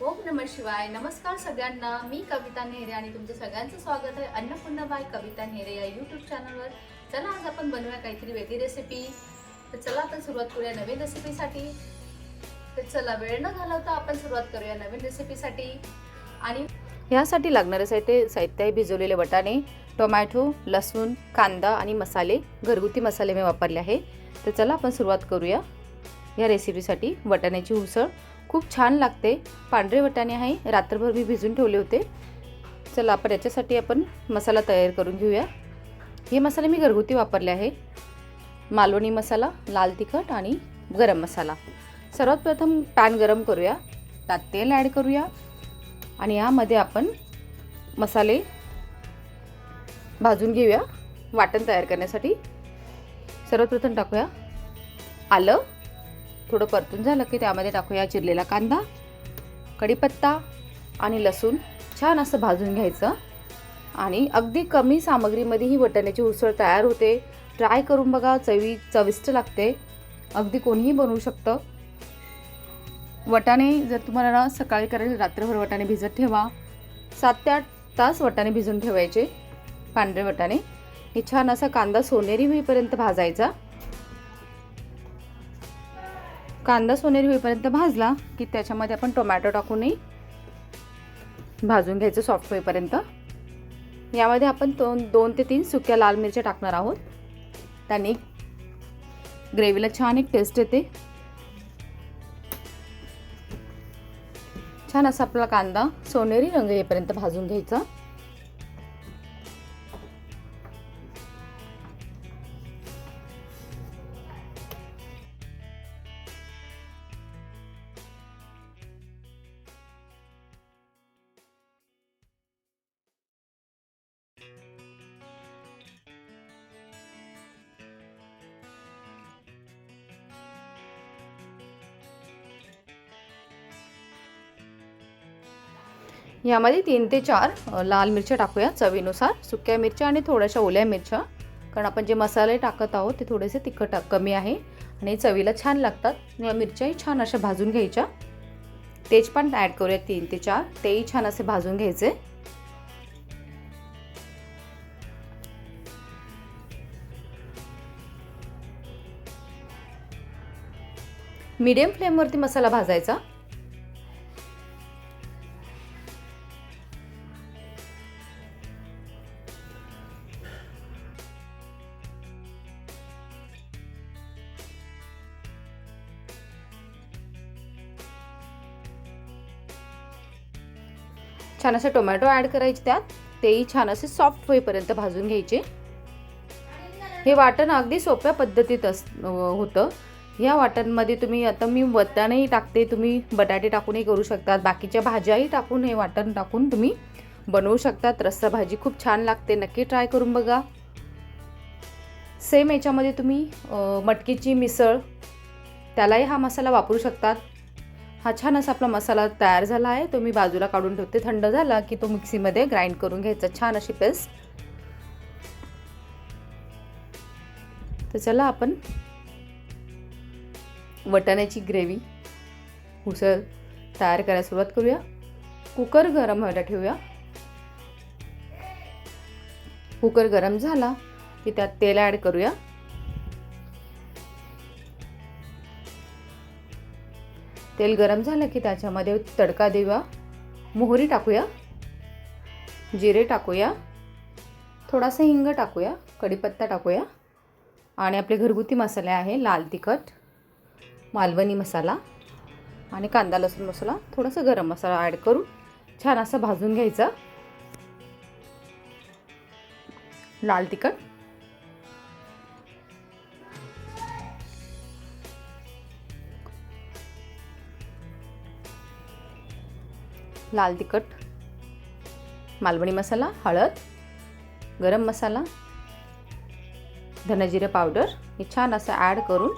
ओम नमः शिवाय. नमस्कार सगळ्यांना. मी कविता नेहरे आणि तुमचं सगळ्यांचं स्वागत आहे अन्नपूर्णाबाई कविता नेहरे या यूट्यूब चॅनलवर. चला आज आपण बनवूया काहीतरी वेगळी रेसिपी. तर चला आपण सुरुवात करूया नवीन रेसिपीसाठी. तर चला वेळ न घालवता आपण सुरुवात करूया नवीन रेसिपीसाठी. आणि यासाठी लागणारे साहित्य आहे भिजवलेले वाटाणे, टोमॅटो, लसूण, कांदा आणि मसाले. घरगुती मसाले मी वापरले आहे. तर चला आपण सुरुवात करूया या रेसिपीसाठी. वाटाण्याची उसळ खूप छान लागते. पांढरे वाटाणे आहे, रात्रभर मी भिजून ठेवले होते. चला आपण याच्यासाठी आपण मसाला तयार करून घेऊया. हे मसाले मी घरगुती वापरले आहे. मालवणी मसाला, लाल तिखट आणि गरम मसाला. सर्वात प्रथम पॅन गरम करूया, त्यात तेल ॲड करूया आणि यामध्ये आपण मसाले भाजून घेऊया वाटण तयार करण्यासाठी. सर्वात प्रथम टाकूया आलं. थोडं परतून झालं की त्यामध्ये टाकूया चिरलेला कांदा, कढीपत्ता आणि लसूण. छान असं भाजून घ्यायचं आणि अगदी कमी सामग्रीमध्ये ही वाटाण्याची उसळ तयार होते. ट्राय करून बघा, चविष्ट लागते. अगदी कोणीही बनवू शकतं. वाटाणे जर तुम्हाला सकाळी करायचे, रात्रभर वाटाणे भिजत ठेवा. 7 ते 8 तास वाटाणे भिजून ठेवायचे. पांढरे वाटाणे हे छान असा कांदा सोनेरी होईपर्यंत भाजायचा. कांदा सोनेरी होईपर्यंत भाजला की त्याच्यामध्ये आपण टोमॅटो टाकूनही भाजून घ्यायचं सॉफ्ट होईपर्यंत. यामध्ये आपण 2 ते 3 सुक्या लाल मिरच्या टाकणार आहोत. त्याने ग्रेव्हीला छान एक टेस्ट येते. छान असा आपला कांदा सोनेरी रंग येईपर्यंत भाजून घ्यायचा. यामध्ये 3 ते 4 लाल मिरच्या टाकूया चवीनुसार. सुक्या मिरच्या आणि थोड्याशा ओल्या मिरच्या, कारण आपण जे मसाले टाकत आहोत ते थोडेसे तिखट कमी आहे आणि चवीला छान लागतात. या मिरच्याही छान अशा भाजून घ्यायच्या. तेजपान ॲड करूया 3 ते 4, तेही छान असे भाजून घ्यायचे. मीडियम फ्लेमवरती मसाला भाजायचा. छान असे टोमॅटो ॲड करायचे त्यात. तेही छान असे सॉफ्ट होईपर्यंत भाजून घ्यायचे. हे वाटण अगदी सोप्या पद्धतीत होतं. या वाटणमध्ये तुम्ही, आता मी वाटाणेही टाकते, तुम्ही बटाटे टाकूनही करू शकतात. बाकीच्या भाज्याही टाकून हे वाटण टाकून तुम्ही बनवू शकतात. रस्सा भाजी खूप छान लागते. नक्की ट्राय करून बघा. सेम याच्यामध्ये तुम्ही मटकीची मिसळ, त्यालाही हा मसाला वापरू शकतात. हा छान असा आपला मसाला तयार झाला आहे. तो मी बाजूला काढून ठेवते. थंड झाला की तो मिक्सीमध्ये ग्राइंड करून घ्यायचा, छान अशी पेस्ट. तर चला आपण वाटाण्याची ग्रेव्ही उसळ तयार करायला सुरुवात करूया. कुकर गरम व्हायला ठेवूया. कुकर गरम झाला की त्यात तेल ॲड करूया. तेल गरम झालं की त्याच्यामध्ये तडका देऊया. मोहरी टाकूया, जिरे टाकूया, थोडासा हिंग टाकूया, कढीपत्ता टाकूया आणि आपले घरगुती मसाले आहे लाल तिखट, मालवणी मसाला आणि कांदा लसूण मसाला, थोडासा गरम मसाला ॲड करून छान असं भाजून घ्यायचा. लाल तिखट, लाल तिखट, मालवणी मसाला, हळद, गरम मसाला, धनेजिरे पावडर हे छान असं ॲड करून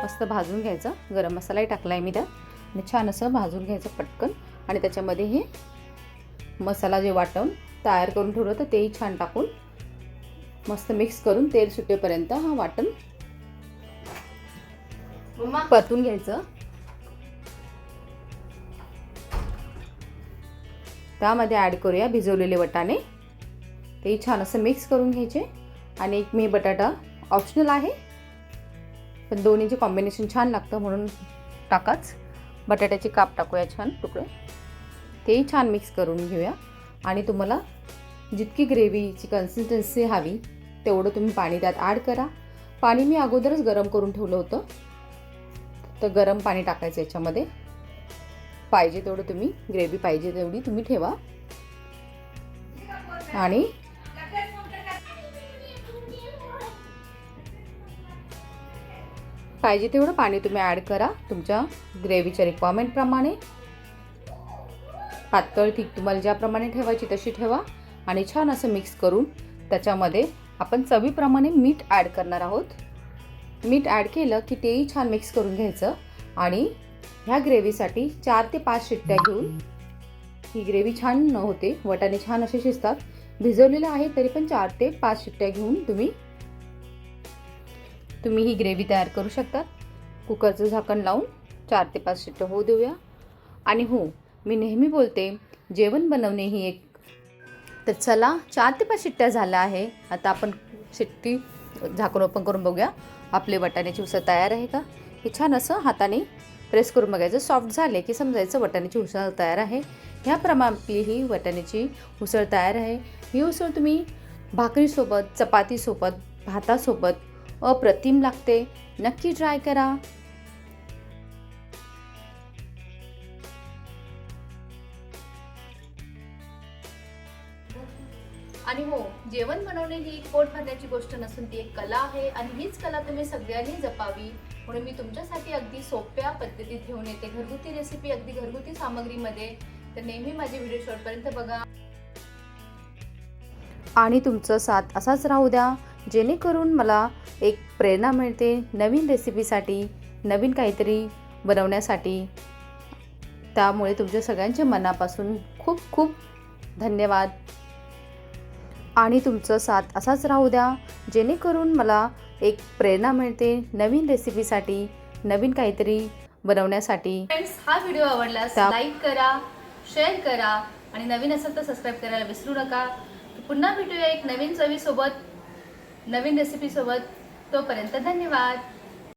मस्त भाजून घ्यायचं. गरम मसालाही टाकला आहे मी त्यात आणि छान असं भाजून घ्यायचं पटकन. आणि त्याच्यामध्ये हे मसाला जे वाटण तयार करून ठेवलं होतं तेही छान टाकून मस्त मिक्स करून तेल सुटेपर्यंत हा वाटण परतून घ्यायचं. त्यामध्ये ॲड करूया भिजवलेले वाटाणे. ते छान असं मिक्स करून घ्यायचे. आणि एक मी बटाटा ऑप्शनल आहे, पण दोन्हीचे कॉम्बिनेशन छान लागतं म्हणून टाकाच. बटाट्याचे काप टाकूया छान तुकडे. तेही छान मिक्स करून घेऊया. आणि तुम्हाला जितकी ग्रेव्हीची कन्सिस्टन्सी हवी तेवढं तुम्ही पाणी त्यात ॲड करा. पाणी मी अगोदरच गरम करून ठेवलं होतं, तर गरम पाणी टाकायचं याच्यामध्ये. पाहिजे तेवढं तुम्ही ग्रेव्ही पाहिजे तेवढी तुम्ही ठेवा. आणि पाहिजे तेवढं पाणी तुम्ही ॲड करा तुमच्या ग्रेव्हीच्या रिक्वायरमेंटप्रमाणे. पातळ ठीक तुम्हाला ज्याप्रमाणे ठेवायची तशी ठेवा. आणि छान असं मिक्स करून त्याच्यामध्ये आपण चवीप्रमाणे मीठ ॲड करणार आहोत. मीठ ॲड केलं की तेही छान मिक्स करून घ्यायचं. आणि ह्या ग्रेव्हीसाठी 4 ते 5 शिट्ट्या घेऊन ही ग्रेव्ही छान होते. वाटाणे छान असे शिजतात. भिजवलेलं आहे तरी पण 4 ते 5 शिट्ट्या घेऊन तुम्ही ही ग्रेव्ही तयार करू शकता. कुकरचं झाकण लावून 4 ते 5 शिट्ट्या होऊ देऊया. आणि हो, मी नेहमी बोलते जेवण बनवणे ही एक. तर चला 4 ते 5 शिट्ट्या झाल्या आहे. आता आपण शिट्टी झाकण ओपन करून बघूया आपले वाटाण्याची उसळ तयार आहे का. हे छान असं हाताने प्रेस करून बघायचं. सॉफ्ट झाले की समजायचं वाटाण्याची उसळ तयार आहे. ह्याप्रमाणे आपली ही वाटाण्याची उसळ तयार आहे. ही उसळ तुम्ही भाकरीसोबत, चपातीसोबत, भातासोबत अप्रतिम लागते. नक्की ट्राय करा. आणि हो, जेवण बनवणे ही पोट भरण्याची गोष्ट नसून ती एक कला आहे. आणि हीच कला तुम्ही सगळ्यांनी जपावी म्हणून मी तुमच्यासाठी अगदी सोप्या पद्धतीत घेऊन येते घरगुती रेसिपी, अगदी घरगुती सामग्रीमध्ये. तर नेहमी माझे व्हिडिओ शेवटपर्यंत बघा. आणि तुमचं साथ असाच राहू द्या, जेणेकरून मला एक प्रेरणा मिळते नवीन रेसिपीसाठी, नवीन काहीतरी बनवण्यासाठी. त्यामुळे तुमच्या सगळ्यांच्या मनापासून खूप खूप धन्यवाद. आणि तुमचं साथ असाच राहू द्या, जेणेकरून मला एक प्रेरणा मिळते नवीन रेसिपीसाठी, नवीन काहीतरी बनवण्यासाठी. फ्रेंड्स, हा व्हिडिओ आवडल्यास लाईक करा, शेअर करा आणि नवीन असेल तर सबस्क्राईब करायला विसरू नका. पुन्हा भेटूया एक नवीन चवीसोबत, नवीन रेसिपीसोबत. तोपर्यंत धन्यवाद.